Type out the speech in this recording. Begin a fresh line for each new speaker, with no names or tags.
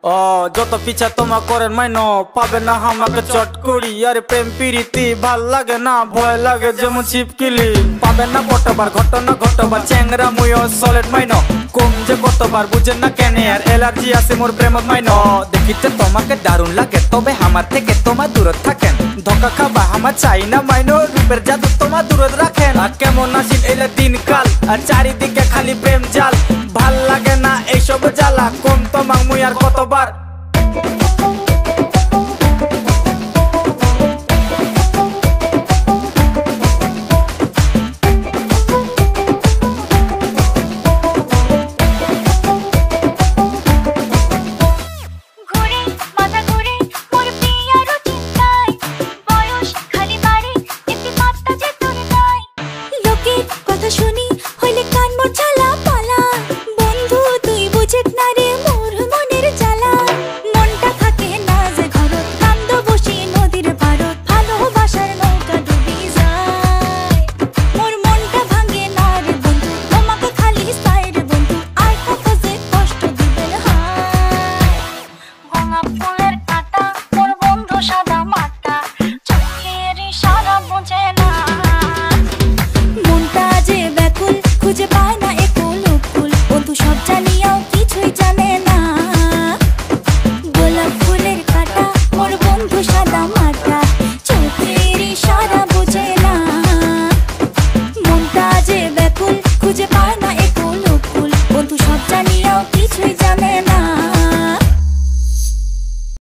ও যত পিছা তোমা করেন মাইনো পাবে না আমাকে চট করি। আরে প্রেম প্রীতি ভাল লাগে না, ভয় লাগে যেমন চিপকিলি। পাবে না কতবার ঘটনা ঘটবার চ্যাংরা মুইও সলিড মাইনো। কম যে কতবার বুঝেন না কেন আর এলার্জি আছে মোর প্রেমত মাইনো। দেখিতে তোমাকে দারুণ লাগে তবে আমার থেকে তোমার দূরে থাকেন। ধোকা খাবা আমার চাই না মাইনো, রূপের জাদু তোমার দূরে রাখেন। আর কেমন আসিল এলে দিনকাল আর চারিদিকে খালি প্রেম জাল। ভাল লাগে না এইসব জ্বালা, কোন তোমার মুই আর কতবার।
শুনি হইলে কান মোর জ্বালা পালা, বন্ধু তুই বুঝিস না রে মোর মনের জ্বালা। মনটা থাকে না যে ঘরত, কান্দ বসি নদীর পারত, ভালোবাসার নৌকা ডুবি যায়। মোর মনটা ভাঙে না রে বন্ধু, তোমাকে খালি চাই রে বন্ধু, আর কত যে কষ্ট দিবেন হায়। গোলাপ ফুলের কাঁটা মোর বন্ধু সাদা মাটা, চোখের ইশারা বোঝে না। খুঁজে পায় না একুল উকুল, বন্ধু সব জানিয়াও কিছুই জানে না। গোলাপ ফুলের কাঁটা মোর বন্ধু সাদা মাটা, চোখের ইশারা বুঝে না। মনটা যে ব্যাকুল খুঁজে পায় না একুল উকুল, বন্ধু সব জানিয়াও কিছুই জানে না।